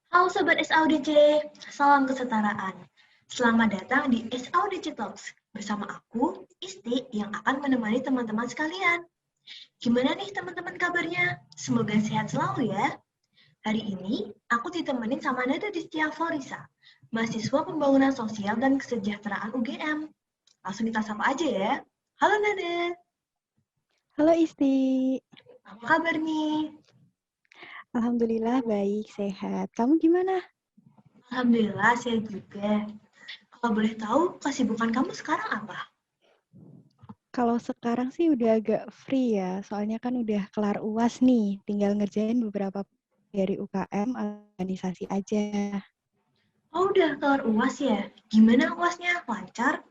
Halo Sobat SAUDC, salam kesetaraan. Selamat datang di SAUDC Talks bersama aku, Isti, yang akan menemani teman-teman sekalian. Gimana nih teman-teman kabarnya? Semoga sehat selalu ya. Hari ini, aku ditemenin sama Nada Distia Florisa, mahasiswa pembangunan sosial dan kesejahteraan UGM. Langsung kita sapa aja ya. Halo Nada, Halo Isti, apa kabar nih? Alhamdulillah baik, sehat. Kamu gimana? Alhamdulillah, sehat juga. Kalau boleh tahu, kesibukan kamu sekarang apa? Kalau sekarang sih udah agak free ya, soalnya kan udah kelar UAS nih, tinggal ngerjain beberapa dari UKM organisasi aja. Oh, udah kelar UAS ya? Gimana UASnya? Lancar?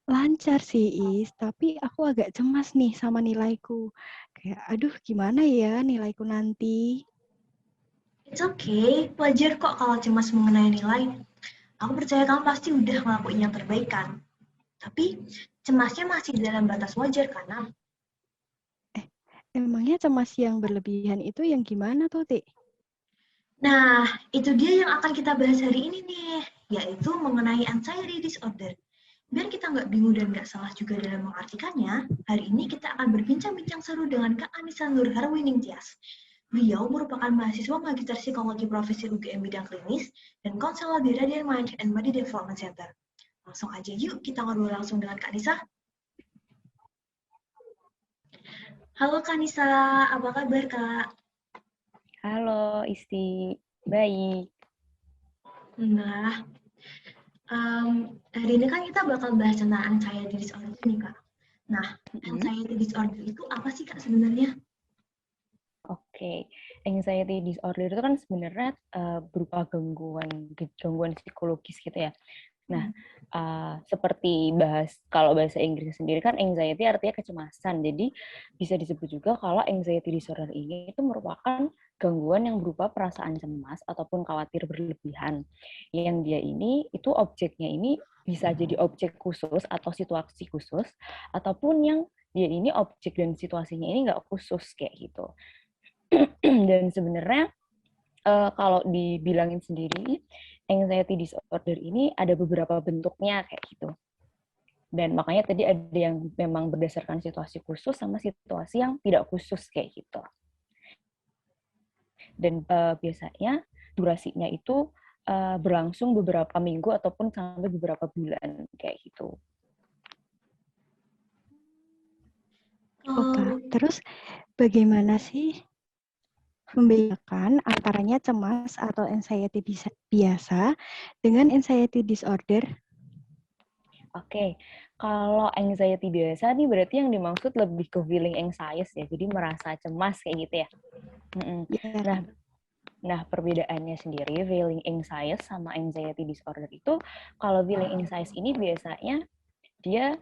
Lancar sih Is, tapi aku agak cemas nih sama nilaiku. Kayak, aduh gimana ya nilaiku nanti? It's okay, wajar kok kalau cemas mengenai nilai. Aku percaya kamu pasti udah ngelakuin yang terbaik kan? Tapi cemasnya masih dalam batas wajar karena Emangnya cemas yang berlebihan itu yang gimana tuh, Tik? Nah, itu dia yang akan kita bahas hari ini nih, yaitu mengenai anxiety disorder. Biar kita nggak bingung dan nggak salah juga dalam mengartikannya, hari ini kita akan berbincang-bincang seru dengan Kak Anissa Nurharwining Tias. Beliau merupakan mahasiswa Magister Psikologi Profesi UGM bidang klinis dan konselor di Radiant Mind and Body Development Center. Langsung aja yuk kita ngobrol langsung dengan Kak Anissa. Halo Kak Anissa, apa kabar Kak? Halo, Isti. Baik. Nah, hari ini kan kita bakal bahas tentang anxiety disorder nih Kak. Nah, anxiety disorder itu apa sih Kak sebenarnya? Oke. Anxiety disorder itu kan sebenarnya berupa gangguan psikologis gitu ya. Nah, seperti kalau bahasa Inggris sendiri kan anxiety artinya kecemasan. Jadi bisa disebut juga kalau anxiety disorder ini itu merupakan gangguan yang berupa perasaan cemas ataupun khawatir berlebihan. Yang dia ini itu objeknya ini bisa jadi objek khusus atau situasi khusus, ataupun yang dia ini objek dan situasinya ini nggak khusus kayak gitu. Dan sebenarnya kalau dibilangin sendiri, anxiety disorder ini ada beberapa bentuknya kayak gitu. Dan makanya tadi ada yang memang berdasarkan situasi khusus sama situasi yang tidak khusus kayak gitu. Dan biasanya durasinya itu berlangsung beberapa minggu ataupun sampai beberapa bulan kayak gitu. Oh Kak, Oh, terus bagaimana sih membedakan antaranya cemas atau anxiety biasa dengan anxiety disorder? Oke, kalau anxiety biasa nih berarti yang dimaksud lebih ke feeling anxious ya, jadi merasa cemas kayak gitu ya. Ya, Nah, perbedaannya sendiri, feeling anxious sama anxiety disorder itu, kalau feeling anxious ini biasanya dia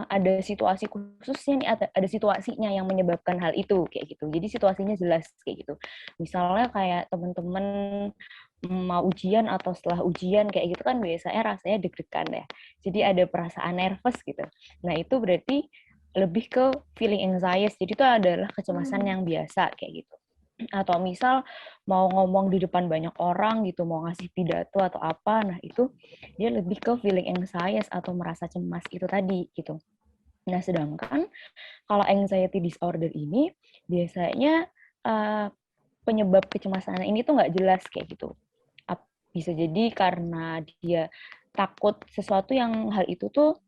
ada situasi khususnya nih, ada situasinya yang menyebabkan hal itu kayak gitu. Jadi situasinya jelas kayak gitu. Misalnya kayak teman-teman mau ujian atau setelah ujian kayak gitu kan biasanya rasanya deg-degan ya. Jadi ada perasaan nervous gitu. Nah, itu berarti lebih ke feeling anxious. Jadi itu adalah kecemasan yang biasa kayak gitu. Atau misal mau ngomong di depan banyak orang gitu, mau ngasih pidato atau apa, nah itu dia lebih ke feeling anxious atau merasa cemas itu tadi gitu. Nah, sedangkan kalau anxiety disorder ini biasanya uh, penyebab kecemasan ini tuh nggak jelas kayak gitu. Bisa jadi karena dia takut sesuatu yang hal itu tuh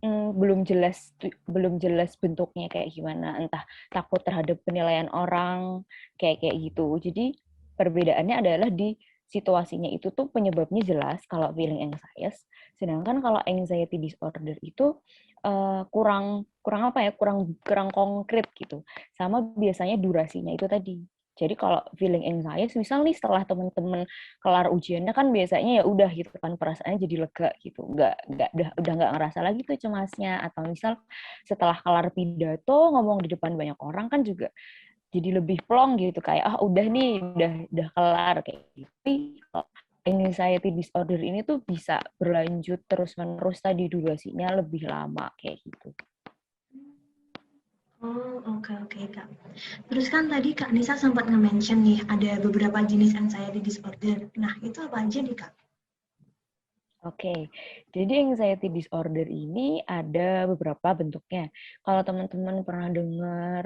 belum jelas bentuknya kayak gimana, entah takut terhadap penilaian orang kayak kayak gitu. Jadi perbedaannya adalah di situasinya itu tuh penyebabnya jelas kalau feeling anxious, sedangkan kalau anxiety disorder itu kurang kurang apa ya, kurang kurang konkret gitu, sama biasanya durasinya itu tadi. Jadi kalau feeling anxious, misal nih setelah teman-teman kelar ujiannya kan biasanya ya udah gitu kan perasaannya jadi lega gitu, udah nggak ngerasa lagi tuh cemasnya. Atau misal setelah kelar pidato ngomong di depan banyak orang kan juga jadi lebih plong gitu, kayak udah nih udah kelar kayak gitu. Tapi anxiety disorder ini tuh bisa berlanjut terus menerus, tadi durasinya lebih lama kayak gitu. Oh, oke oke Kak. Terus kan tadi Kak Nisa sempat nge-mention nih ada beberapa jenis anxiety disorder. Nah, itu apa aja nih Kak? Oke, jadi anxiety disorder ini ada beberapa bentuknya. Kalau teman-teman pernah dengar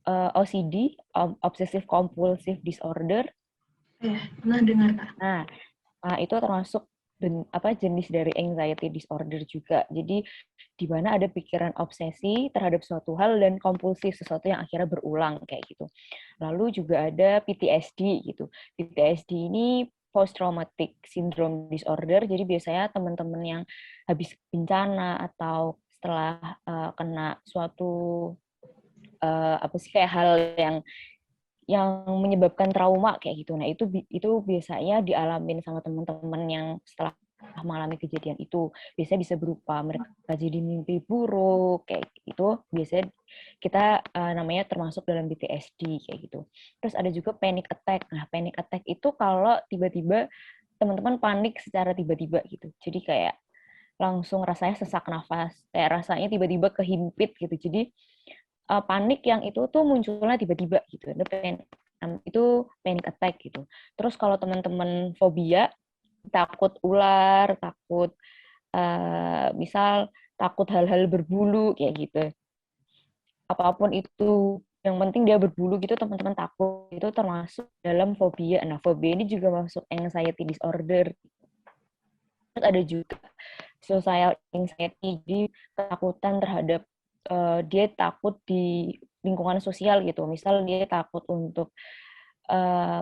OCD, Obsessive Compulsive Disorder, Pernah dengar Kak? nah, itu termasuk jenis dari anxiety disorder juga. Jadi di mana ada pikiran obsesi terhadap suatu hal dan kompulsif sesuatu yang akhirnya berulang kayak gitu. Lalu juga ada PTSD gitu. PTSD ini post traumatic syndrome disorder. Jadi biasanya teman-teman yang habis bencana atau setelah kena suatu kayak hal yang menyebabkan trauma kayak gitu. Nah, itu biasanya dialamin sama teman-teman yang setelah mengalami kejadian itu. Biasanya bisa berupa mereka jadi mimpi buruk kayak gitu. Biasanya kita namanya termasuk dalam PTSD kayak gitu. Terus ada juga panic attack. Nah, panic attack itu kalau tiba-tiba teman-teman panik secara tiba-tiba gitu. Jadi kayak langsung rasanya sesak nafas, kayak rasanya tiba-tiba kehimpit gitu. Jadi panik yang itu tuh munculnya tiba-tiba gitu. Itu panic attack gitu. Terus kalau teman-teman fobia, takut ular, takut misal takut hal-hal berbulu kayak gitu. Apapun itu, yang penting dia berbulu gitu teman-teman takut, itu termasuk dalam fobia. Nah, fobia ini juga masuk anxiety disorder. Terus ada juga social anxiety, jadi ketakutan terhadap dia takut di lingkungan sosial gitu. Misal dia takut untuk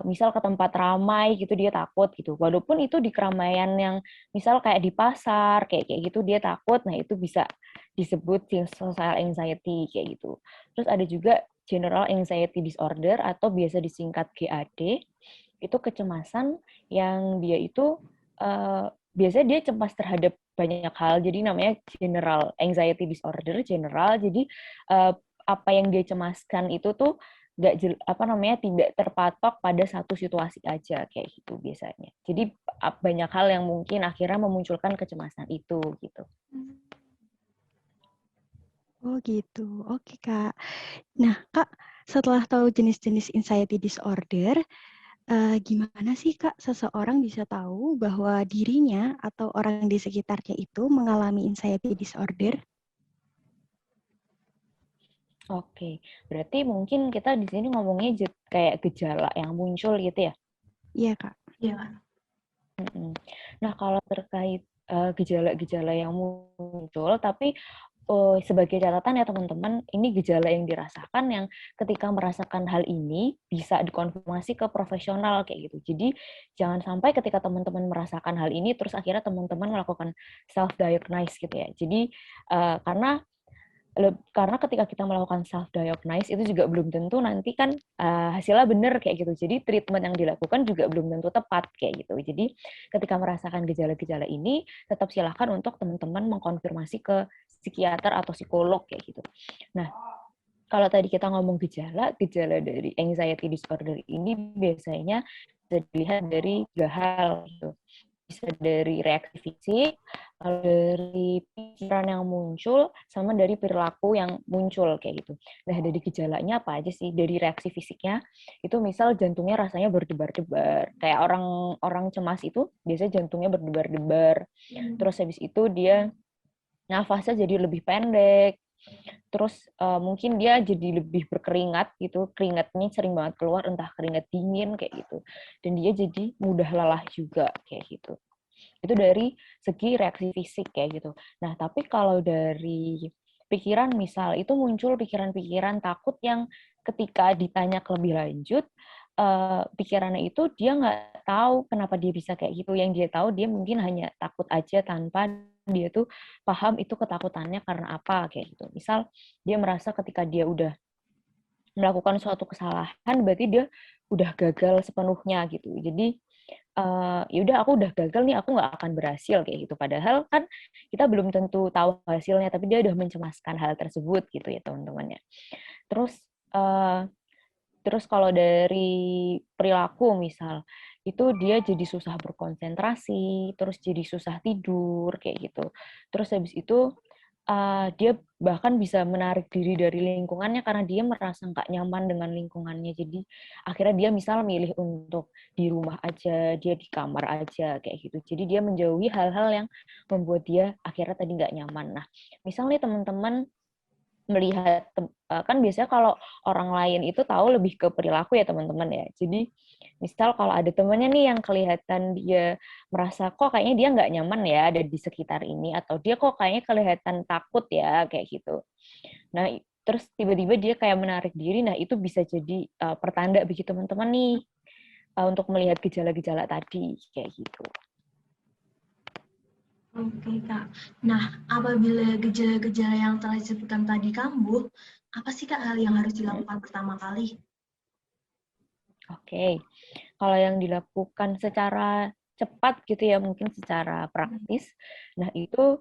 misal ke tempat ramai gitu dia takut gitu. Walaupun itu di keramaian yang misal kayak di pasar kayak gitu dia takut. Nah, itu bisa disebut social anxiety kayak gitu. Terus ada juga general anxiety disorder atau biasa disingkat GAD. Itu kecemasan yang dia itu biasanya dia cemas terhadap banyak hal. Jadi namanya general anxiety disorder, general. Jadi apa yang dia cemaskan itu tuh tidak terpatok pada satu situasi aja kayak gitu biasanya. Jadi banyak hal yang mungkin akhirnya memunculkan kecemasan itu gitu. Oh gitu, oke Kak. Nah Kak, setelah tahu jenis-jenis anxiety disorder, gimana sih Kak seseorang bisa tahu bahwa dirinya atau orang di sekitarnya itu mengalami anxiety disorder? Oke, berarti mungkin kita di sini ngomongnya kayak gejala yang muncul gitu ya. Iya Kak. Iya Kak. Nah, kalau terkait gejala-gejala yang muncul, tapi sebagai catatan ya teman-teman, ini gejala yang dirasakan yang ketika merasakan hal ini bisa dikonfirmasi ke profesional kayak gitu. Jadi jangan sampai ketika teman-teman merasakan hal ini terus akhirnya teman-teman melakukan self diagnose gitu ya. Jadi karena ketika kita melakukan self diagnose itu juga belum tentu nanti kan hasilnya benar kayak gitu. Jadi treatment yang dilakukan juga belum tentu tepat kayak gitu. Jadi ketika merasakan gejala-gejala ini tetap silakan untuk teman-teman mengkonfirmasi ke psikiater atau psikolog kayak gitu. Nah, kalau tadi kita ngomong gejala dari anxiety disorder ini biasanya bisa dilihat dari 3 hal gitu. Bisa dari reaksi fisik, dari pikiran yang muncul, sama dari perilaku yang muncul kayak gitu. Nah, dari gejalanya apa aja sih? Dari reaksi fisiknya, itu misal jantungnya rasanya berdebar-debar. Kayak orang cemas itu biasanya jantungnya berdebar-debar. Terus habis itu dia nafasnya jadi lebih pendek. Terus mungkin dia jadi lebih berkeringat gitu, keringatnya sering banget keluar, entah keringat dingin kayak gitu. Dan dia jadi mudah lelah juga kayak gitu. Itu dari segi reaksi fisik kayak gitu. Nah, tapi kalau dari pikiran misal, itu muncul pikiran-pikiran takut yang ketika ditanya lebih lanjut, pikirannya itu dia nggak tahu kenapa dia bisa kayak gitu. Yang dia tahu dia mungkin hanya takut aja tanpa dia tuh paham itu ketakutannya karena apa kayak gitu. Misal dia merasa ketika dia udah melakukan suatu kesalahan berarti dia udah gagal sepenuhnya gitu. Jadi ya udah aku udah gagal nih, aku nggak akan berhasil kayak gitu. Padahal kan kita belum tentu tahu hasilnya, tapi dia udah mencemaskan hal tersebut gitu ya teman-teman ya. Terus uh, terus kalau dari perilaku misal, itu dia jadi susah berkonsentrasi, terus jadi susah tidur kayak gitu. Terus habis itu dia bahkan bisa menarik diri dari lingkungannya karena dia merasa nggak nyaman dengan lingkungannya. Jadi akhirnya dia misal milih untuk di rumah aja, dia di kamar aja kayak gitu. Jadi dia menjauhi hal-hal yang membuat dia akhirnya tadi nggak nyaman. Nah, misalnya teman-teman melihat kan biasanya kalau orang lain itu tahu lebih ke perilaku ya teman-teman ya. Jadi misal kalau ada temannya nih yang kelihatan dia merasa kok kayaknya dia nggak nyaman ya ada di sekitar ini atau dia kok kayaknya kelihatan takut ya kayak gitu. Nah terus tiba-tiba dia kayak menarik diri, nah itu bisa jadi pertanda bagi teman-teman nih untuk melihat gejala-gejala tadi kayak gitu. Oke, Kak. Nah, apabila gejala-gejala yang telah disebutkan tadi kambuh, apa sih, Kak, hal yang harus dilakukan pertama kali? Oke, kalau yang dilakukan secara cepat gitu ya, mungkin secara praktis, nah itu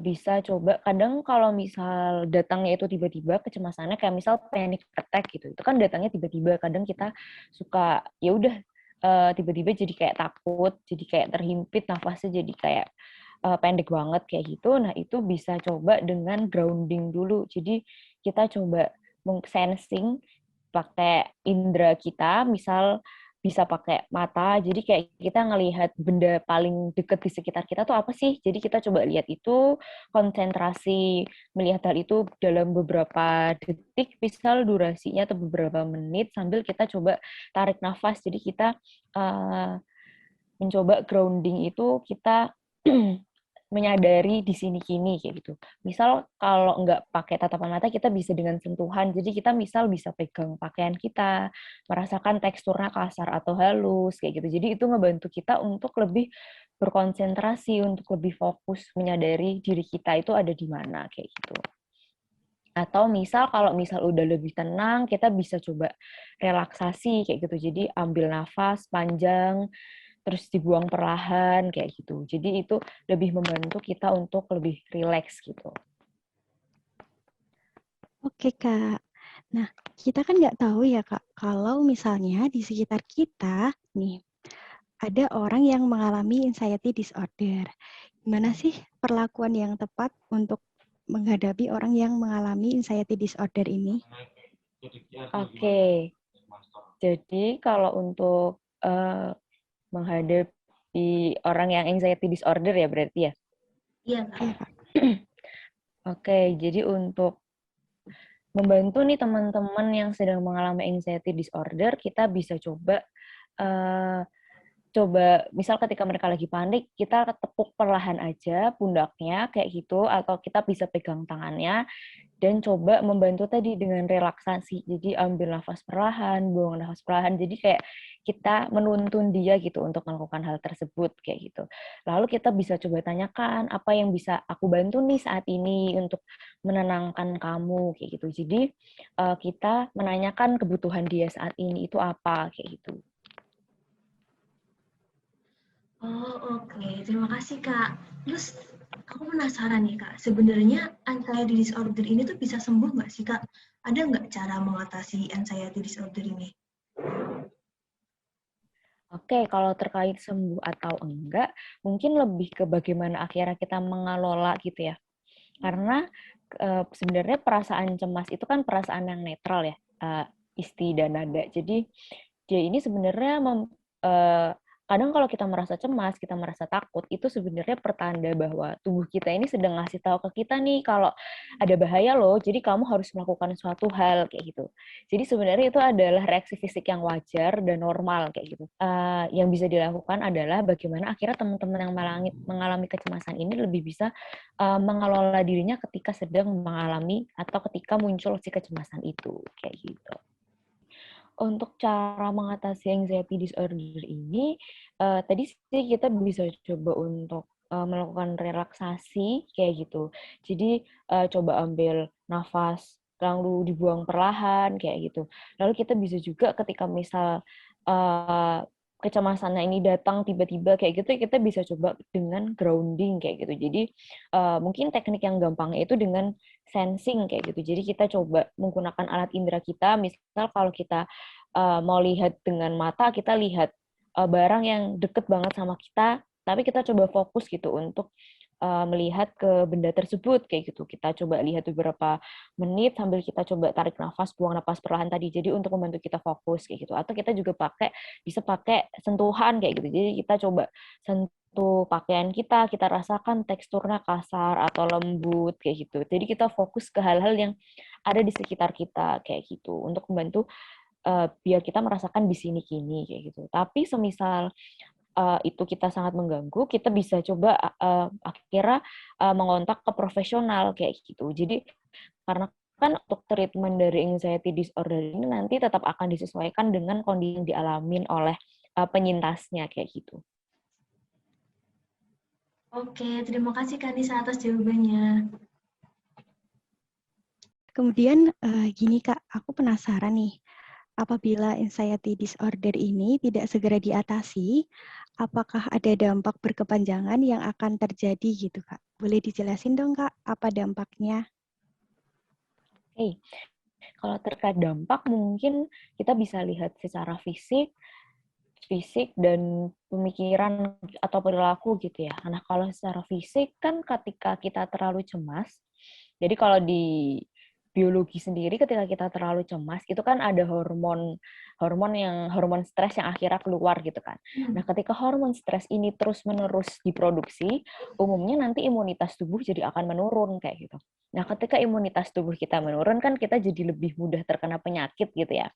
bisa coba, kadang kalau misal datangnya itu tiba-tiba kecemasannya, kayak misal panic attack gitu, itu kan datangnya tiba-tiba, kadang kita suka, ya udah tiba-tiba jadi kayak takut, jadi kayak terhimpit, nafasnya jadi kayak pendek banget kayak gitu. Nah itu bisa coba dengan grounding dulu, jadi kita coba sensing pakai indera kita, misal bisa pakai mata, jadi kayak kita ngelihat benda paling deket di sekitar kita tuh apa sih, jadi kita coba lihat itu, konsentrasi melihat hal itu dalam beberapa detik, misal durasinya atau beberapa menit, sambil kita coba tarik nafas, jadi kita mencoba grounding itu kita menyadari di sini kini kayak gitu. Misal kalau nggak pakai tatapan mata, kita bisa dengan sentuhan. Jadi kita misal bisa pegang pakaian kita, merasakan teksturnya kasar atau halus kayak gitu. Jadi itu ngebantu kita untuk lebih berkonsentrasi, untuk lebih fokus menyadari diri kita itu ada di mana kayak gitu. Atau misal kalau misal udah lebih tenang, kita bisa coba relaksasi kayak gitu. Jadi ambil nafas panjang, terus dibuang perlahan kayak gitu. Jadi itu lebih membantu kita untuk lebih rileks gitu. Oke, Kak. Nah, kita kan nggak tahu ya, Kak, kalau misalnya di sekitar kita, nih, ada orang yang mengalami anxiety disorder. Gimana sih perlakuan yang tepat untuk menghadapi orang yang mengalami anxiety disorder ini? Oke, jadi kalau untuk menghadapi orang yang anxiety disorder ya berarti ya? Iya, Kak. Iya, Kak. Oke, jadi untuk membantu nih teman-teman yang sedang mengalami anxiety disorder, kita bisa coba uh, misal ketika mereka lagi panik, kita tepuk perlahan aja pundaknya kayak gitu, atau kita bisa pegang tangannya dan coba membantu tadi dengan relaksasi. Jadi ambil nafas perlahan, buang nafas perlahan. Jadi kayak kita menuntun dia gitu untuk melakukan hal tersebut kayak gitu. Lalu kita bisa coba tanyakan apa yang bisa aku bantu nih saat ini untuk menenangkan kamu kayak gitu. Jadi kita menanyakan kebutuhan dia saat ini itu apa kayak gitu. Oh, oke. Terima kasih, Kak. Terus, aku penasaran nih, Kak. Sebenarnya anxiety disorder ini tuh bisa sembuh nggak sih, Kak? Ada nggak cara mengatasi anxiety disorder ini? Oke, kalau terkait sembuh atau enggak, mungkin lebih ke bagaimana akhirnya kita mengelola gitu ya. Karena sebenarnya perasaan cemas itu kan perasaan yang netral ya, isti dan nada. Jadi dia ini sebenarnya kadang kalau kita merasa cemas, kita merasa takut, itu sebenarnya pertanda bahwa tubuh kita ini sedang ngasih tahu ke kita nih kalau ada bahaya loh, jadi kamu harus melakukan suatu hal kayak gitu. Jadi sebenarnya itu adalah reaksi fisik yang wajar dan normal kayak gitu. Yang bisa dilakukan adalah bagaimana akhirnya teman-teman yang mengalami kecemasan ini lebih bisa mengelola dirinya ketika sedang mengalami atau ketika muncul si kecemasan itu kayak gitu. Untuk cara mengatasi anxiety disorder ini, tadi sih kita bisa coba untuk melakukan relaksasi kayak gitu. Jadi coba ambil nafas, lalu dibuang perlahan kayak gitu. Lalu kita bisa juga ketika misal kecemasannya ini datang tiba-tiba kayak gitu, kita bisa coba dengan grounding kayak gitu. Jadi mungkin teknik yang gampangnya itu dengan sensing kayak gitu. Jadi kita coba menggunakan alat indera kita, misal kalau kita mau lihat dengan mata, kita lihat barang yang deket banget sama kita, tapi kita coba fokus gitu untuk melihat ke benda tersebut kayak gitu. Kita coba lihat beberapa menit sambil kita coba tarik nafas, buang nafas perlahan tadi. Jadi untuk membantu kita fokus kayak gitu. Atau kita juga bisa pakai sentuhan kayak gitu. Jadi kita coba sentuh pakaian kita rasakan teksturnya kasar atau lembut kayak gitu. Jadi kita fokus ke hal-hal yang ada di sekitar kita kayak gitu untuk membantu biar kita merasakan di sini kini kayak gitu. Tapi semisal itu kita sangat mengganggu, kita bisa coba akhirnya mengontak ke profesional kayak gitu. Jadi karena kan untuk treatment dari anxiety disorder ini nanti tetap akan disesuaikan dengan kondisi yang dialamin oleh penyintasnya kayak gitu. Oke, terima kasih Kak Nisa atas jawabannya. Kemudian gini Kak, aku penasaran nih, apabila anxiety disorder ini tidak segera diatasi, apakah ada dampak berkepanjangan yang akan terjadi gitu Kak? Boleh dijelasin dong Kak, apa dampaknya? Oke, kalau terkait dampak mungkin kita bisa lihat secara fisik dan pemikiran atau perilaku gitu ya. Nah, kalau secara fisik kan ketika kita terlalu cemas, jadi kalau di biologi sendiri ketika kita terlalu cemas itu kan ada hormon stres yang akhirnya keluar gitu kan. Nah, ketika hormon stres ini terus-menerus diproduksi, umumnya nanti imunitas tubuh jadi akan menurun kayak gitu. Nah, ketika imunitas tubuh kita menurun kan kita jadi lebih mudah terkena penyakit gitu ya.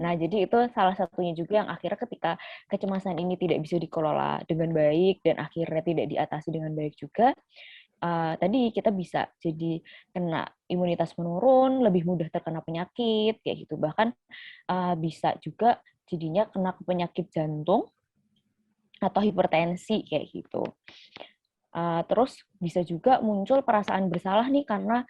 Nah, jadi itu salah satunya juga yang akhirnya ketika kecemasan ini tidak bisa dikelola dengan baik dan akhirnya tidak diatasi dengan baik juga, tadi kita bisa jadi kena imunitas menurun, lebih mudah terkena penyakit, kayak gitu. Bahkan bisa juga jadinya kena penyakit jantung atau hipertensi, kayak gitu. Terus bisa juga muncul perasaan bersalah nih karena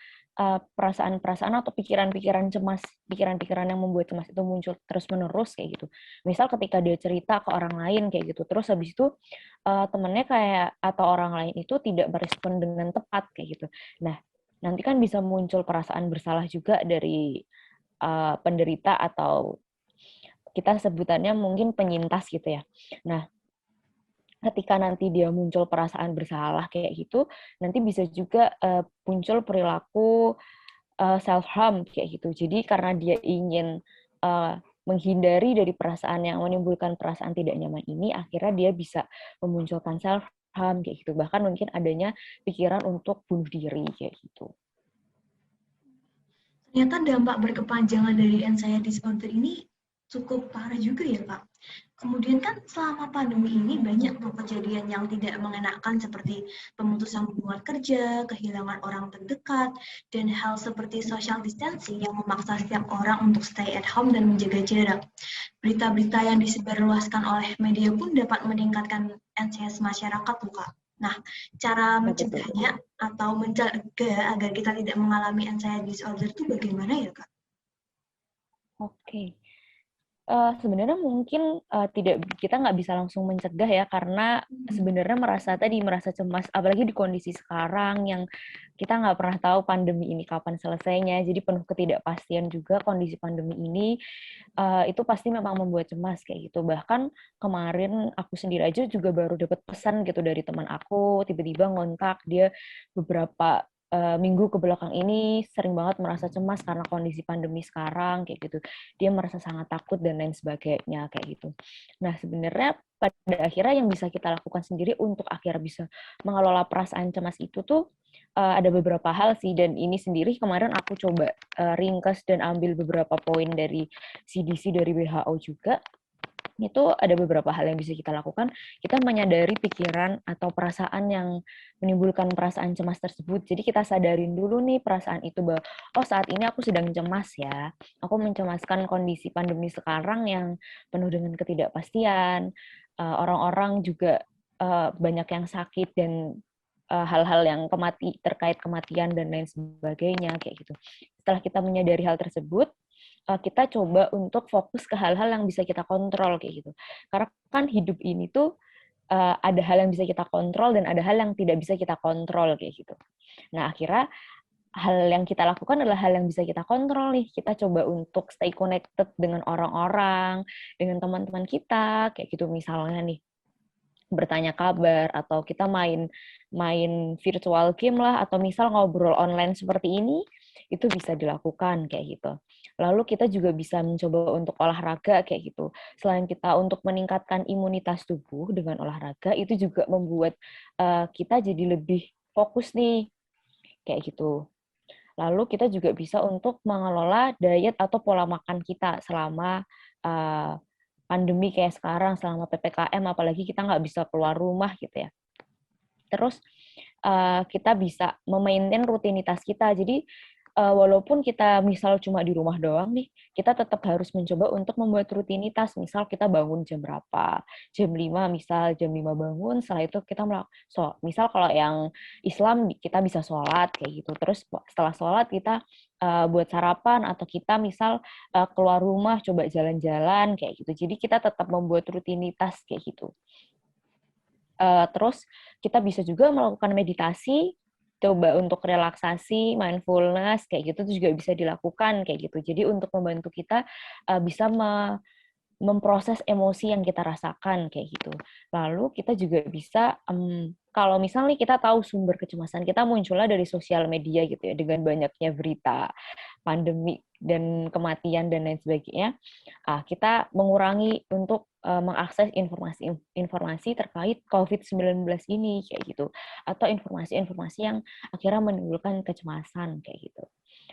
perasaan-perasaan atau pikiran-pikiran yang membuat cemas itu muncul terus-menerus kayak gitu. Misal ketika dia cerita ke orang lain kayak gitu, terus habis itu temennya kayak atau orang lain itu tidak merespon dengan tepat kayak gitu. Nah, nanti kan bisa muncul perasaan bersalah juga dari penderita atau kita sebutannya mungkin penyintas gitu ya. Nah, ketika nanti dia muncul perasaan bersalah kayak gitu, nanti bisa juga muncul perilaku self harm kayak gitu. Jadi karena dia ingin menghindari dari perasaan yang menimbulkan perasaan tidak nyaman ini, akhirnya dia bisa memunculkan self harm kayak gitu. Bahkan mungkin adanya pikiran untuk bunuh diri kayak gitu. Ternyata dampak berkepanjangan dari anxiety disorder ini cukup parah juga ya Kak. Kemudian kan selama pandemi ini banyak tuh kejadian yang tidak mengenakan seperti pemutusan hubungan kerja, kehilangan orang terdekat, dan hal seperti social distancing yang memaksa setiap orang untuk stay at home dan menjaga jarak. Berita-berita yang disebarluaskan oleh media pun dapat meningkatkan anxiety masyarakat tuh Kak. Nah, cara mencegahnya atau mencegah agar kita tidak mengalami anxiety disorder itu bagaimana ya Kak? Oke. Sebenarnya mungkin kita nggak bisa langsung mencegah ya karena sebenarnya merasa cemas apalagi di kondisi sekarang yang kita nggak pernah tahu pandemi ini kapan selesainya, jadi penuh ketidakpastian juga kondisi pandemi ini itu pasti memang membuat cemas kayak gitu. Bahkan kemarin aku sendiri aja juga baru dapat pesan gitu dari teman aku, tiba-tiba ngontak dia beberapa minggu ke belakang ini sering banget merasa cemas karena kondisi pandemi sekarang kayak gitu. Dia merasa sangat takut dan lain sebagainya kayak gitu. Nah, sebenarnya pada akhirnya yang bisa kita lakukan sendiri untuk akhirnya bisa mengelola perasaan cemas itu tuh ada beberapa hal sih, dan ini sendiri kemarin aku coba ringkas dan ambil beberapa poin dari CDC dari WHO juga. Itu ada beberapa hal yang bisa kita lakukan. Kita menyadari pikiran atau perasaan yang menimbulkan perasaan cemas tersebut. Jadi kita sadarin dulu nih perasaan itu bahwa oh saat ini aku sedang cemas ya. Aku mencemaskan kondisi pandemi sekarang yang penuh dengan ketidakpastian. Orang-orang juga banyak yang sakit dan hal-hal yang terkait kematian dan lain sebagainya kayak gitu. Setelah kita menyadari hal tersebut, kita coba untuk fokus ke hal-hal yang bisa kita kontrol kayak gitu. Karena kan hidup ini tuh ada hal yang bisa kita kontrol dan ada hal yang tidak bisa kita kontrol kayak gitu. Nah, akhirnya hal yang kita lakukan adalah hal yang bisa kita kontrol nih. Kita coba untuk stay connected dengan orang-orang, dengan teman-teman kita kayak gitu misalnya nih. bertanya kabar, atau kita main virtual game lah, atau misal ngobrol online seperti ini, itu bisa dilakukan kayak gitu. Lalu kita juga bisa mencoba untuk olahraga kayak gitu. Selain kita untuk meningkatkan imunitas tubuh dengan olahraga, itu juga membuat kita jadi lebih fokus nih kayak gitu. Lalu kita juga bisa untuk mengelola diet atau pola makan kita selama pandemi kayak sekarang, selama PPKM, apalagi kita nggak bisa keluar rumah gitu ya. Terus kita bisa memaintain rutinitas kita. Jadi walaupun kita misal cuma di rumah doang nih, kita tetap harus mencoba untuk membuat rutinitas. Misal kita bangun jam berapa? Jam 5 misal, jam 5 bangun, setelah itu kita misal kalau yang Islam kita bisa sholat kayak gitu. Terus setelah sholat kita buat sarapan, atau kita misal keluar rumah coba jalan-jalan kayak gitu. Jadi kita tetap membuat rutinitas kayak gitu. Terus kita bisa juga melakukan meditasi, coba untuk relaksasi, mindfulness, kayak gitu juga bisa dilakukan kayak gitu. Jadi untuk membantu kita bisa memproses emosi yang kita rasakan kayak gitu. Lalu kita juga bisa, kalau misalnya kita tahu sumber kecemasan kita munculnya dari sosial media gitu ya, dengan banyaknya berita pandemi dan kematian dan lain sebagainya, kita mengurangi untuk mengakses informasi terkait COVID-19 ini kayak gitu, atau informasi-informasi yang akhirnya menimbulkan kecemasan kayak gitu.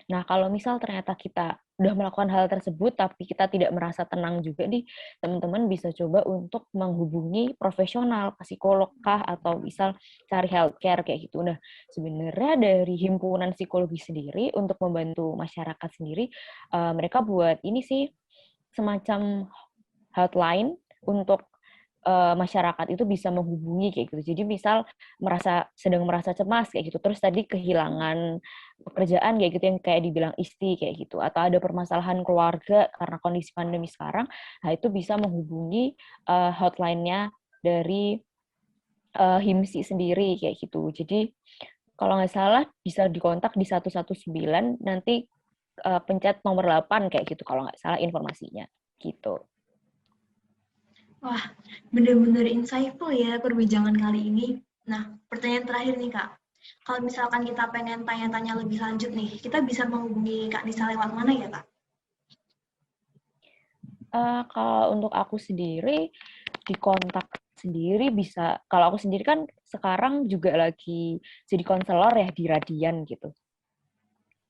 Nah, kalau misal ternyata kita udah melakukan hal tersebut tapi kita tidak merasa tenang juga nih, teman-teman bisa coba untuk menghubungi profesional, psikolog kah, atau misal cari healthcare kayak gitu. Nah, sebenarnya dari himpunan psikologi sendiri untuk membantu masyarakat sendiri, mereka buat ini sih semacam hotline untuk masyarakat itu bisa menghubungi kayak gitu. Jadi misal sedang merasa cemas kayak gitu, terus tadi kehilangan pekerjaan kayak gitu yang kayak dibilang Isti kayak gitu, atau ada permasalahan keluarga karena kondisi pandemi sekarang, nah itu bisa menghubungi hotline-nya dari HIMSI sendiri kayak gitu. Jadi kalau nggak salah bisa dikontak di 119, nanti pencet nomor 8 kayak gitu kalau nggak salah informasinya gitu. Wah, benar-benar insightful ya perbincangan kali ini. Nah, pertanyaan terakhir nih Kak. Kalau misalkan kita pengen tanya-tanya lebih lanjut nih, kita bisa menghubungi Kak Nisa lewat mana ya Kak? Kalau untuk aku sendiri, di kontak sendiri bisa, kalau aku sendiri kan sekarang juga lagi jadi konselor ya di Radian gitu.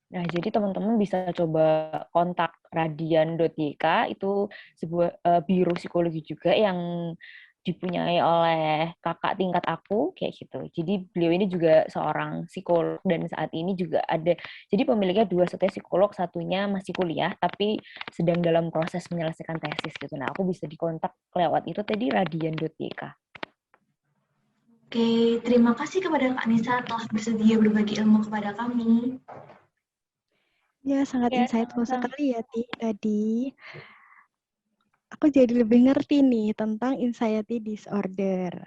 Nah, jadi teman-teman bisa coba kontak radian.yk, itu sebuah biro psikologi juga yang dipunyai oleh kakak tingkat aku, kayak gitu. Jadi beliau ini juga seorang psikolog, dan saat ini juga ada, jadi pemiliknya dua, satunya psikolog, satunya masih kuliah, tapi sedang dalam proses menyelesaikan tesis gitu. Nah, aku bisa dikontak lewat itu tadi, radian.yk. Oke, terima kasih kepada Kak Nisa telah bersedia berbagi ilmu kepada kami. Ya, sangat Ya, insightful sama-sama. sekali ya, Ti, tadi. Aku jadi lebih ngerti nih tentang anxiety disorder.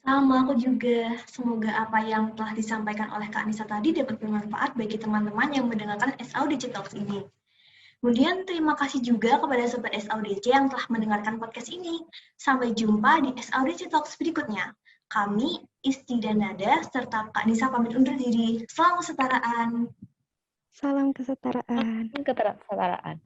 Sama aku juga. Semoga apa yang telah disampaikan oleh Kak Nisa tadi dapat bermanfaat bagi teman-teman yang mendengarkan SAUDC Talks ini. Kemudian terima kasih juga kepada Sobat SAUDC yang telah mendengarkan podcast ini. Sampai jumpa di SAUDC Talks berikutnya. Kami, Isti dan Nada, serta Kak Nisa pamit undur diri. Salam kesetaraan. Salam kesetaraan. Kesetaraan.